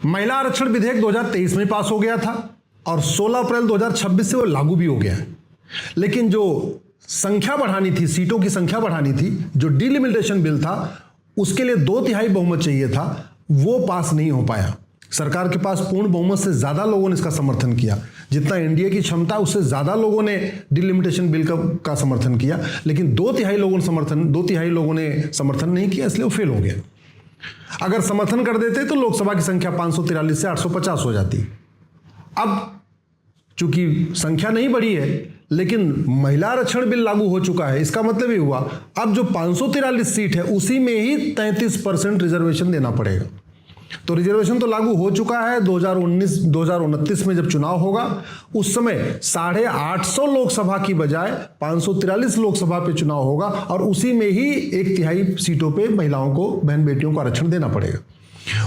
महिला आरक्षण विधेयक 2023 में पास हो गया था और 16 अप्रैल 2026 से वो लागू भी हो गया है। लेकिन जो संख्या बढ़ानी थी, सीटों की संख्या बढ़ानी थी, जो डिलिमिटेशन बिल था, उसके लिए 2/3 बहुमत चाहिए था, वो पास नहीं हो पाया। सरकार के पास पूर्ण बहुमत से ज्यादा लोगों ने इसका समर्थन किया, जितना एनडीए की क्षमता उससे ज्यादा लोगों ने डिलिमिटेशन बिल का समर्थन किया, लेकिन 2/3 लोगों ने समर्थन नहीं किया, इसलिए वो फेल हो गया। अगर समर्थन कर देते तो लोकसभा की संख्या 543 से 850 हो जाती। अब चूंकि संख्या नहीं बढ़ी है, लेकिन महिला आरक्षण बिल लागू हो चुका है, इसका मतलब ये हुआ अब जो 543 सीट है उसी में ही 33% रिजर्वेशन देना पड़ेगा। तो रिजर्वेशन तो लागू हो चुका है। 2029 में जब चुनाव होगा उस समय 850 लोकसभा की बजाय 543 लोकसभा पे चुनाव होगा और उसी में ही 1/3 सीटों पे महिलाओं को, बहन बेटियों को आरक्षण देना पड़ेगा।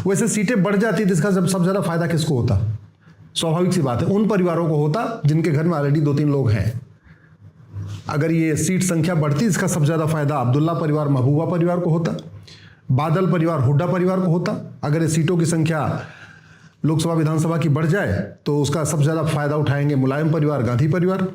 वैसे सीटें बढ़ जाती तो इसका सबसे ज्यादा फायदा किसको होता? स्वाभाविक सी बात है, उन परिवारों को होता जिनके घर में ऑलरेडी 2-3 लोग हैं। अगर ये सीट संख्या बढ़ती, इसका सबसे ज्यादा फायदा अब्दुल्ला परिवार, महबूबा परिवार को होता, बादल परिवार, हुड्डा परिवार को होता। अगर ये सीटों की संख्या लोकसभा विधानसभा की बढ़ जाए तो उसका सबसे ज्यादा फायदा उठाएंगे मुलायम परिवार, गांधी परिवार,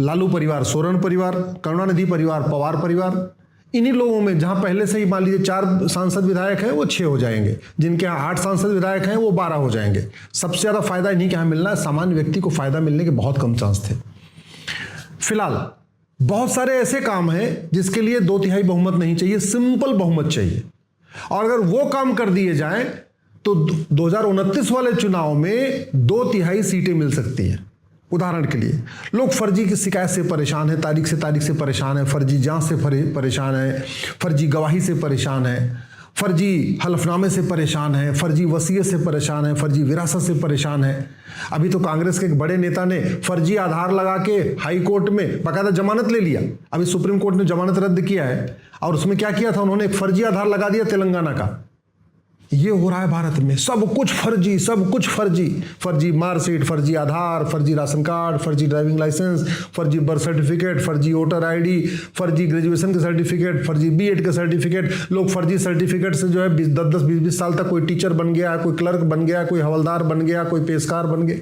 लालू परिवार, सोरेन परिवार, करुणानिधि परिवार, पवार परिवार। इन्हीं लोगों में जहां पहले से ही मान लीजिए 4 सांसद विधायक हैं वो 6 हो जाएंगे, जिनके यहाँ 8 सांसद विधायक हैं वो 12 हो जाएंगे। सबसे ज्यादा फायदा इन्हीं के यहाँ मिलना है। सामान्य व्यक्ति को फायदा मिलने के बहुत कम चांस थे। फिलहाल बहुत सारे ऐसे काम हैं जिसके लिए 2/3 बहुमत नहीं चाहिए, सिंपल बहुमत चाहिए। और अगर वो काम कर दिए जाएं तो 2029 वाले चुनाव में 2/3 सीटें मिल सकती हैं। उदाहरण के लिए, लोग फर्जी की शिकायत से परेशान है, तारीख से परेशान है, फर्जी जांच से परेशान है, फर्जी गवाही से परेशान है, फर्जी हलफनामे से परेशान है, फर्जी वसीयत से परेशान है, फर्जी विरासत से परेशान है। अभी तो कांग्रेस के एक बड़े नेता ने फर्जी आधार लगा के हाई कोर्ट में बाकायदा जमानत ले लिया। अभी सुप्रीम कोर्ट ने जमानत रद्द किया है और उसमें क्या किया था, उन्होंने एक फर्जी आधार लगा दिया तेलंगाना का। ये हो रहा है भारत में, सब कुछ फर्जी, सब कुछ फर्जी। फर्जी मार्कशीट, फर्जी आधार, फर्जी राशन कार्ड, फर्जी ड्राइविंग लाइसेंस, फर्जी बर्थ सर्टिफिकेट, फर्जी वोटर आईडी, फर्जी ग्रेजुएशन के सर्टिफिकेट, फर्जी बीएड के सर्टिफिकेट। लोग फर्जी सर्टिफिकेट से जो है 10-10, 20-20 साल तक कोई टीचर बन गया, कोई क्लर्क बन गया, कोई हवलदार बन गया, कोई पेशकार बन गया।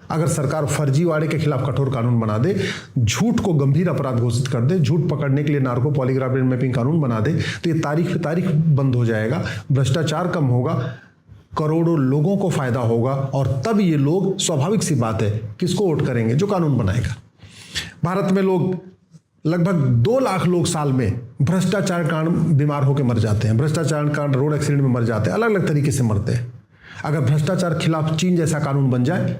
अगर सरकार फर्जीवाड़े के खिलाफ कठोर कानून बना दे, झूठ को गंभीर अपराध घोषित कर दे, झूठ पकड़ने के लिए नार्को पॉलीग्राफ एंड मैपिंग कानून बना दे, तो ये तारीख पे तारीख बंद हो जाएगा, भ्रष्टाचार कम होगा, करोड़ों लोगों को फायदा होगा और तब ये लोग, स्वाभाविक सी बात है, किसको वोट करेंगे? जो कानून बनाएगा। भारत में लोग लगभग 2 लाख लोग साल में भ्रष्टाचार कारण बीमार होकर मर जाते हैं, भ्रष्टाचार कारण रोड एक्सीडेंट में मर जाते हैं, अलग अलग तरीके से मरते हैं। अगर भ्रष्टाचार खिलाफ चीन जैसा कानून बन जाए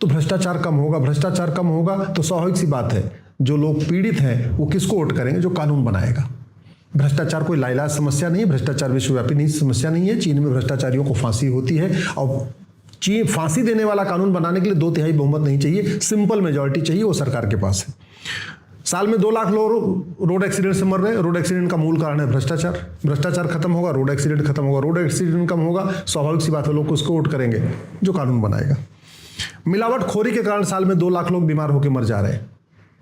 तो भ्रष्टाचार कम होगा। भ्रष्टाचार कम होगा तो स्वाभाविक सी बात है, जो लोग पीड़ित हैं वो किसको वोट करेंगे? जो कानून बनाएगा। भ्रष्टाचार कोई लाइलाज समस्या नहीं है, भ्रष्टाचार विश्वव्यापी नहीं समस्या नहीं है। चीन में भ्रष्टाचारियों को फांसी होती है और चीन फांसी देने वाला कानून बनाने के लिए 2/3 बहुमत नहीं चाहिए, सिंपल मेजॉरिटी चाहिए, वो सरकार के पास है। साल में 2 लाख लोग रोड एक्सीडेंट से मर रहे हैं। रोड एक्सीडेंट का मूल कारण है भ्रष्टाचार। भ्रष्टाचार खत्म होगा, रोड एक्सीडेंट खत्म होगा, रोड एक्सीडेंट कम होगा, स्वाभाविक सी बात है, लोग उसको वोट करेंगे जो कानून बनाएगा। मिलावटखोरी के कारण साल में 2 लाख लोग बीमार होकर मर जा रहे हैं।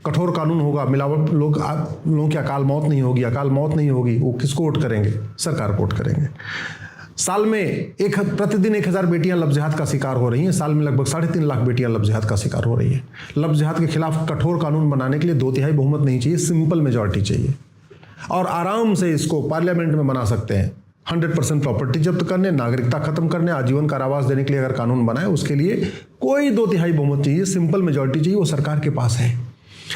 कठोर कानून होगा, लोगों की अकाल मौत नहीं होगी, वो किसको वोट करेंगे? सरकार को वोट करेंगे। साल में प्रतिदिन 1000 बेटियां लव जिहाद का शिकार हो रही हैं। साल में लगभग 3.5 लाख बेटियां लव जिहाद का शिकार हो रही हैं। लव जिहाद के खिलाफ कठोर कानून बनाने के लिए 2/3 बहुमत नहीं चाहिए, सिंपल मेजॉरिटी चाहिए और आराम से इसको पार्लियामेंट में बना सकते हैं। 100% प्रॉपर्टी जब्त करने, नागरिकता खत्म करने, आजीवन कारावास देने के लिए अगर कानून बनाए, उसके लिए कोई 2/3 बहुमत चाहिए, सिंपल मेजॉरिटी चाहिए, वो सरकार के पास है।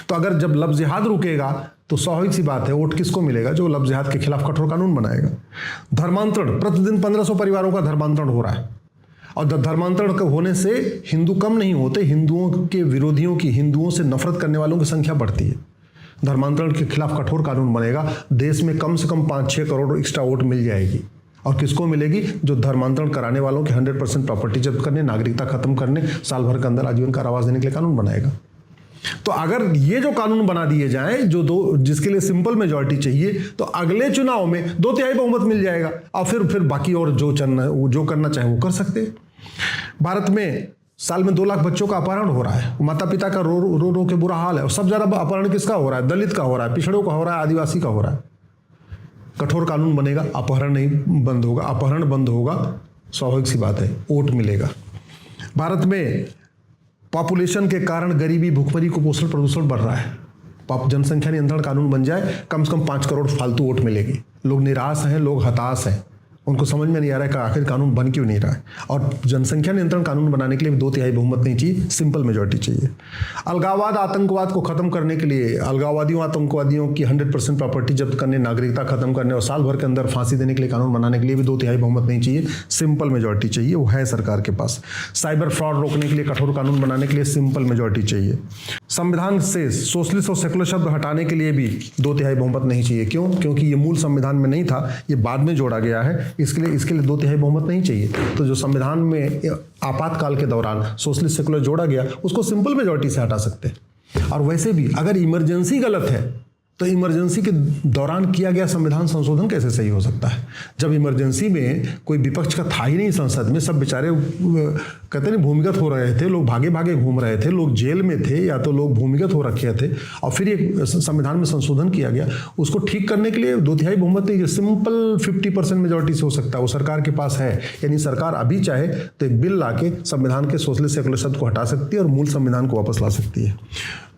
तो अगर जब लव जिहाद रुकेगा तो स्वाभाविक सी बात है, वोट किसको मिलेगा? जो लव जिहाद के खिलाफ कठोर कानून बनाएगा। धर्मांतरण, प्रतिदिन 1500 परिवारों का धर्मांतरण हो रहा है और धर्मांतरण होने से हिंदू कम नहीं होते, हिंदुओं के विरोधियों की, हिंदुओं से नफरत करने वालों की संख्या बढ़ती है। धर्मांतरण के खिलाफ कठोर कानून बनेगा, देश में कम से कम 5-6 करोड़ एक्स्ट्रा वोट मिल जाएगी। और किसको मिलेगी? जो धर्मांतरण कराने वालों की 100% प्रॉपर्टी जब्त करने, नागरिकता खत्म करने, साल भर के अंदर आजीवन कारावास देने के लिए कानून बनाएगा। तो अगर ये जो कानून बना दिए जाएं, जिसके लिए सिंपल मेजॉरिटी चाहिए, तो अगले चुनाव में 2/3 बहुमत मिल जाएगा और फिर बाकी और जो करना चाहे वो कर सकते हैं। भारत में साल में 2 लाख बच्चों का अपहरण हो रहा है। माता पिता का रो के बुरा हाल है। और सब ज्यादा अपहरण किसका हो रहा है? दलित का हो रहा है, पिछड़ों का हो रहा है, आदिवासी का हो रहा है। कठोर कानून बनेगा, अपहरण नहीं बंद होगा। अपहरण बंद होगा स्वाभाविक सी बात है, वोट मिलेगा। भारत में पॉपुलेशन के कारण गरीबी, भुखमरी, कुपोषण, प्रदूषण बढ़ रहा है। जनसंख्या नियंत्रण कानून बन जाए, कम से कम 5 करोड़ फालतू वोट मिलेगी। लोग निराश हैं, लोग हताश हैं, उनको समझ में नहीं आ रहा है कि आखिर कानून बन क्यों नहीं रहा है। और जनसंख्या नियंत्रण कानून बनाने के लिए भी 2/3 बहुमत नहीं चाहिए, सिंपल मेजॉरिटी चाहिए। अलगाववाद, आतंकवाद को खत्म करने के लिए, अलगाववादियों, आतंकवादियों की 100% प्रॉपर्टी जब्त करने, नागरिकता खत्म करने और साल भर के अंदर फांसी देने के लिए कानून बनाने के लिए भी 2/3 बहुमत नहीं चाहिए, सिंपल मेजॉरिटी चाहिए। वो है सरकार के पास। साइबर फ्रॉड रोकने के लिए कठोर कानून बनाने के लिए सिंपल मेजॉरिटी चाहिए। संविधान से सोशलिस्ट और सेकुलर शब्द हटाने के लिए भी 2/3 बहुमत नहीं चाहिए। क्यों? क्योंकि ये मूल संविधान में नहीं था, ये बाद में जोड़ा गया है, इसके लिए 2/3 बहुमत नहीं चाहिए। तो जो संविधान में आपातकाल के दौरान सोशलिस्ट सेकुलर जोड़ा गया, उसको सिंपल मेजॉरिटी से हटा सकते हैं। और वैसे भी अगर इमरजेंसी गलत है तो इमरजेंसी के दौरान किया गया संविधान संशोधन कैसे सही हो सकता है? जब इमरजेंसी में कोई विपक्ष का था ही नहीं संसद में, सब बेचारे कहते नहीं भूमिगत हो रहे थे, लोग भागे भागे घूम रहे थे, लोग जेल में थे या तो लोग भूमिगत हो रखे थे, और फिर एक संविधान में संशोधन किया गया, उसको ठीक करने के लिए 2/3 बहुमत नहीं, सिंपल 50% मेजॉरिटी से हो सकता है। वो सरकार के पास है, यानी सरकार अभी चाहे तो एक बिल ला के संविधान के सोशलिस्ट सेकुलर शब्द को हटा सकती है और मूल संविधान को वापस ला सकती है।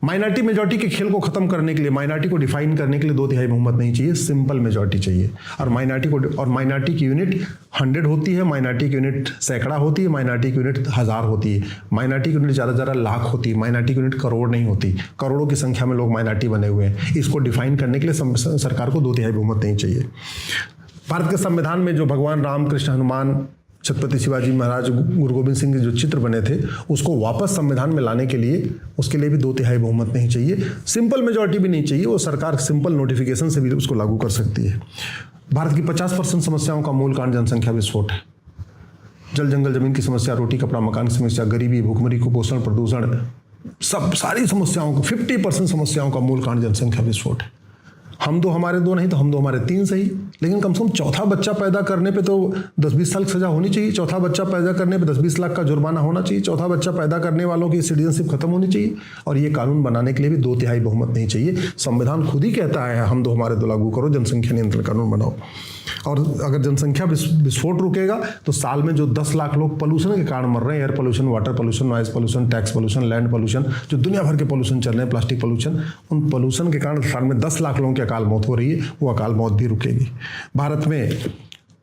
माइनॉरिटी मेजॉरिटी के खेल को खत्म करने के लिए, माइनॉरिटी को डिफाइन करने के लिए 2/3 बहुमत नहीं चाहिए, सिंपल मेजॉरिटी चाहिए। और माइनॉरिटी की यूनिट 100 होती है, माइनॉरिटी की यूनिट सैकड़ा होती है, माइनॉरिटी की यूनिट 1000 होती है, माइनॉरिटी की यूनिट ज़्यादा लाख होती है, माइनॉरिटी की यूनिट करोड़ नहीं होती। करोड़ों की संख्या में लोग माइनॉरिटी बने हुए हैं। इसको डिफाइन करने के लिए सरकार को 2/3 बहुमत नहीं चाहिए। भारत के संविधान में जो भगवान राम, कृष्ण, हनुमान, छत्रपति शिवाजी महाराज, गुरु गोविंद सिंह के जो चित्र बने थे, उसको वापस संविधान में लाने के लिए, उसके लिए भी 2/3 बहुमत नहीं चाहिए, सिंपल मेजॉरिटी भी नहीं चाहिए। वो सरकार सिंपल नोटिफिकेशन से भी उसको लागू कर सकती है। भारत की 50% समस्याओं का मूल कारण जनसंख्या विस्फोट है। जल जंगल जमीन की समस्या, रोटी कपड़ा मकान की समस्या, गरीबी, भूखमरी, कुपोषण, प्रदूषण, सब सारी समस्याओं को 50% समस्याओं का मूल कारण जनसंख्या विस्फोट है। हम 2 हमारे 2 नहीं तो हम 2 हमारे 3 सही, लेकिन कम से कम चौथा बच्चा पैदा करने पे तो 10-20 साल की सजा होनी चाहिए। चौथा बच्चा पैदा करने पे 10-20 लाख का जुर्माना होना चाहिए। चौथा बच्चा पैदा करने वालों की सिटीजनशिप खत्म होनी चाहिए। और ये कानून बनाने के लिए भी 2/3 बहुमत नहीं चाहिए। संविधान खुद ही कहता है हम 2 हमारे 2 लागू करो, जनसंख्या नियंत्रण कानून बनाओ। और अगर जनसंख्या विस्फोट रुकेगा तो साल में जो 10 लाख लोग पोल्यूशन के कारण मर रहे हैं, air pollution, water pollution, noise pollution, tax pollution, land pollution, जो दुनिया भर के पोल्यूशन चल रहे हैं, प्लास्टिक पोल्यूशन, उन पोल्यूशन के कारण साल में 10 लाख लोगों की अकाल मौत हो रही है, वो अकाल मौत भी रुकेगी। भारत में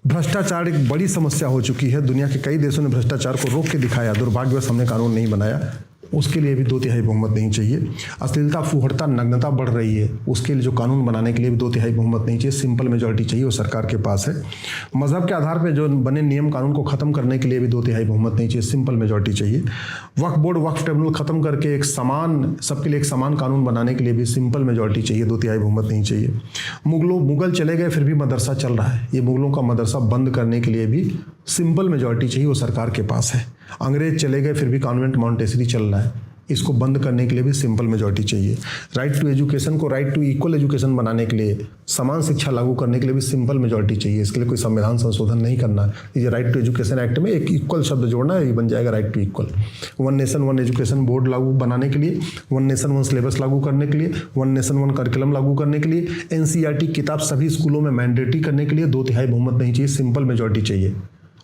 भ्रष्टाचार एक बड़ी समस्या हो चुकी है। दुनिया के कई देशों ने भ्रष्टाचार को रोक के दिखाया, दुर्भाग्यवश हमने कानून नहीं बनाया। उसके लिए भी 2/3 बहुमत नहीं चाहिए। अश्लीलता, फुहड़ता, नग्नता बढ़ रही है, उसके लिए जो कानून बनाने के लिए भी 2/3 बहुमत नहीं चाहिए, सिंपल मेजॉरिटी चाहिए, वो सरकार के पास है। मजहब के आधार पर जो बने नियम कानून को खत्म करने के लिए भी 2/3 बहुमत नहीं चाहिए, सिंपल मेजॉरिटी चाहिए। वक्फ बोर्ड, वक्फ ट्रिब्यूनल खत्म करके एक समान, सबके लिए एक समान कानून बनाने के लिए भी सिंपल मेजॉरिटी चाहिए, 2/3 बहुमत नहीं चाहिए। मुगल चले गए फिर भी मदरसा चल रहा है, ये मुगलों का मदरसा बंद करने के लिए भी सिंपल मेजॉरिटी चाहिए, वो सरकार के पास है। अंग्रेज चले गए फिर भी कॉन्वेंट मॉन्टेसरी चल रहा है, इसको बंद करने के लिए भी सिंपल मेजॉरिटी चाहिए। राइट टू एजुकेशन को राइट टू इक्वल एजुकेशन बनाने के लिए, समान शिक्षा लागू करने के लिए भी सिंपल मेजॉरिटी चाहिए। इसके लिए कोई संविधान संशोधन नहीं करना है। ये राइट टू एजुकेशन एक्ट में एक इक्वल शब्द जोड़ना है, ये बन जाएगा right to equal. 1 nation 1 education board लागू बनाने के लिए, 1 नेशन 1 सिलेबस लागू करने के लिए, 1 नेशन 1 करिकुलम लागू करने के लिए, NCERT किताब सभी स्कूलों में मैंडेटरी करने के लिए 2/3 बहुमत नहीं चाहिए, सिंपल मेजॉरिटी चाहिए,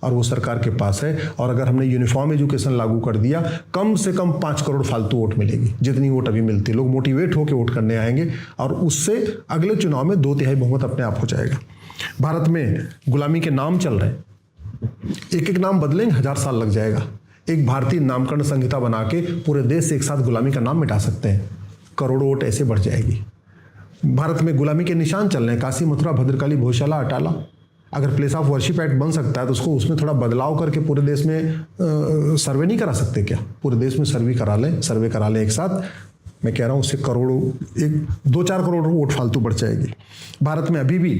और वो सरकार के पास है। और अगर हमने यूनिफॉर्म एजुकेशन लागू कर दिया, कम से कम 5 करोड़ फालतू वोट मिलेगी, जितनी वोट अभी मिलती है। लोग मोटिवेट होकर वोट करने आएंगे और उससे अगले चुनाव में 2/3 बहुमत अपने आप हो जाएगा। भारत में गुलामी के नाम चल रहे हैं, एक नाम बदलेंगे 1000 साल लग जाएगा। एक भारतीय नामकरण संहिता बना के पूरे देश से एक साथ गुलामी का नाम मिटा सकते हैं, करोड़ों वोट ऐसे बढ़ जाएगी। भारत में गुलामी के निशान चल रहे हैं, काशी, मथुरा, भद्रकाली, भोजशाला, अटाला। अगर प्लेस ऑफ वर्शिप एक्ट बन सकता है तो उसमें थोड़ा बदलाव करके पूरे देश में सर्वे नहीं करा सकते क्या? पूरे देश में सर्वे करा लें एक साथ। मैं कह रहा हूँ उससे करोड़ों, 2-4 करोड़ वोट फालतू बढ़ जाएगी। भारत में अभी भी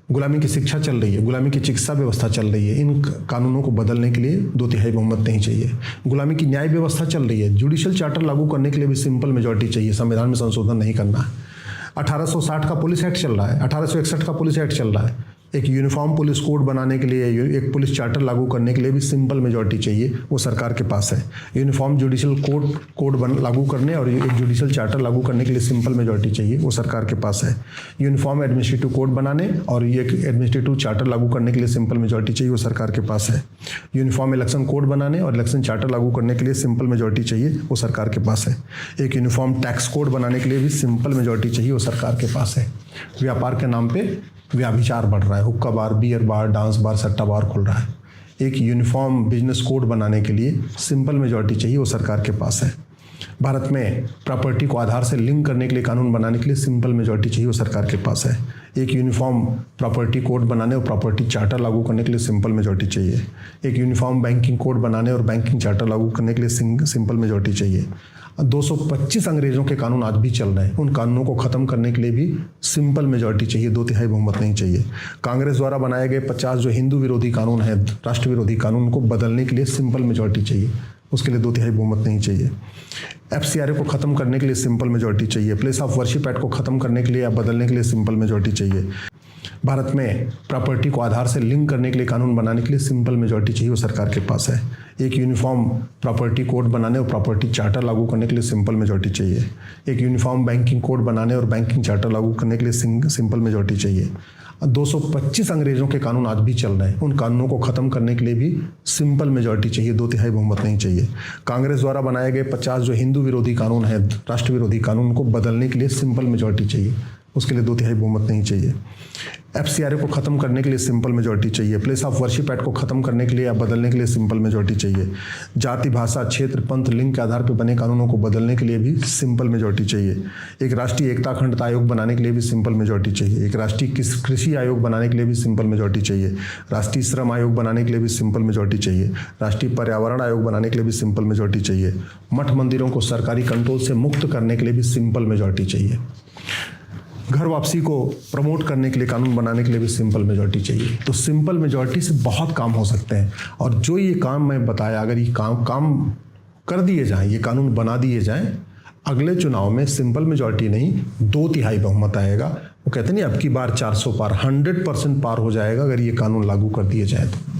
गुलामी की शिक्षा चल रही है, गुलामी की चिकित्सा व्यवस्था चल रही है। इन कानूनों को बदलने के लिए 2/3 बहुमत नहीं चाहिए। गुलामी की न्याय व्यवस्था चल रही है, जुडिशियल चार्टर लागू करने के लिए भी सिंपल मेजॉरिटी चाहिए, संविधान में संशोधन नहीं करना है। 1860 का पुलिस एक्ट चल रहा है, 1861 का पुलिस एक्ट चल रहा है, एक यूनिफॉर्म पुलिस कोड बनाने के लिए, एक पुलिस चार्टर लागू करने के लिए भी सिंपल मेजॉरिटी चाहिए, वो सरकार के पास है। यूनिफॉर्म जुडिशल कोड लागू करने और एक जुडिशल चार्टर लागू करने के लिए सिंपल मेजॉरिटी चाहिए, वो सरकार के पास है। यूनिफॉर्म एडमिनिस्ट्रेटिव कोड बनाने और ये एडमिनिस्ट्रेटिव चार्टर लागू करने के लिए सिंपल मेजॉरिटी चाहिए, वो सरकार के पास है। यूनिफॉर्म इलेक्शन कोड बनाने और इलेक्शन चार्टर लागू करने के लिए सिंपल मेजॉरिटी चाहिए, वो सरकार के पास है। एक यूनिफॉर्म टैक्स कोड बनाने के लिए भी सिंपल मेजॉरिटी चाहिए, वो सरकार के पास है। व्यापार के नाम पे व्याभिचार बढ़ रहा है, हुक्का बार, बियर बार, डांस बार, सट्टा बार खुल रहा है। एक यूनिफॉर्म बिजनेस कोड बनाने के लिए सिंपल मेजॉरिटी चाहिए, वो सरकार के पास है। भारत में प्रॉपर्टी को आधार से लिंक करने के लिए कानून बनाने के लिए सिंपल मेजॉरिटी चाहिए, वो सरकार के पास है। एक यूनिफॉर्म प्रॉपर्टी कोड बनाने और प्रॉपर्टी चार्टर लागू करने के लिए सिंपल मेजॉरिटी चाहिए। एक यूनिफॉर्म बैंकिंग कोड बनाने और बैंकिंग चार्टर लागू करने के लिए सिंपल मेजॉरिटी चाहिए। 225 अंग्रेजों के कानून आज भी चल रहे हैं, उन कानूनों को ख़त्म करने के लिए भी सिंपल मेजॉरिटी चाहिए, 2/3 बहुमत नहीं चाहिए। कांग्रेस द्वारा बनाए गए 50 जो हिंदू विरोधी कानून हैं, राष्ट्र विरोधी कानून, को बदलने के लिए सिंपल मेजॉरिटी चाहिए, उसके लिए 2/3 बहुमत नहीं चाहिए। FCRA को ख़त्म करने के लिए सिंपल मेजॉरिटी चाहिए। प्लेस ऑफ वर्शिप एक्ट को ख़त्म करने के लिए या बदलने के लिए सिंपल मेजॉरिटी चाहिए। भारत में प्रॉपर्टी को आधार से लिंक करने के लिए कानून बनाने के लिए सिंपल मेजॉरिटी चाहिए, वो सरकार के पास है। एक यूनिफॉर्म प्रॉपर्टी कोड बनाने और प्रॉपर्टी चार्टर लागू करने के लिए सिंपल मेजॉरिटी चाहिए। एक यूनिफॉर्म बैंकिंग कोड बनाने और बैंकिंग चार्टर लागू करने के लिए सिंपल मेजॉरिटी चाहिए। 225 अंग्रेजों के कानून आज भी चल रहे हैं, उन कानूनों को ख़त्म करने के लिए भी सिंपल मेजॉरिटी चाहिए, 2/3 बहुमत नहीं चाहिए। कांग्रेस द्वारा बनाए गए 50 जो हिंदू विरोधी कानून हैं, राष्ट्र विरोधी कानून, को बदलने के लिए सिंपल मेजॉरिटी चाहिए, उसके लिए 2/3 बहुमत नहीं चाहिए। FCRA को ख़त्म करने के लिए सिंपल मेजॉरिटी चाहिए। प्लेस ऑफ वर्शिप एक्ट को ख़त्म करने के लिए या बदलने के लिए सिंपल मेजॉरिटी चाहिए। जाति, भाषा, क्षेत्र, पंथ, लिंग के आधार पर बने कानूनों को बदलने के लिए भी सिंपल मेजॉरिटी चाहिए। एक राष्ट्रीय एकता अखंडता आयोग बनाने के लिए भी सिंपल मेजॉरिटी चाहिए। एक राष्ट्रीय कृषि आयोग बनाने के लिए भी सिंपल मेजॉरिटी चाहिए। राष्ट्रीय श्रम आयोग बनाने के लिए भी सिंपल मेजॉरिटी चाहिए। राष्ट्रीय पर्यावरण आयोग बनाने के लिए भी सिंपल मेजॉरिटी चाहिए। मठ मंदिरों को सरकारी कंट्रोल से मुक्त करने के लिए भी सिंपल मेजॉरिटी चाहिए। घर वापसी को प्रमोट करने के लिए कानून बनाने के लिए भी सिंपल मेजॉरिटी चाहिए। तो सिंपल मेजॉरिटी से बहुत काम हो सकते हैं, और जो ये काम मैं बताया, अगर ये काम कर दिए जाएं, ये कानून बना दिए जाएं, अगले चुनाव में सिंपल मेजॉरिटी नहीं 2/3 बहुमत आएगा। वो कहते नहीं अब की बार 400 पार, 100% पार हो जाएगा अगर ये कानून लागू कर दिए जाए तो।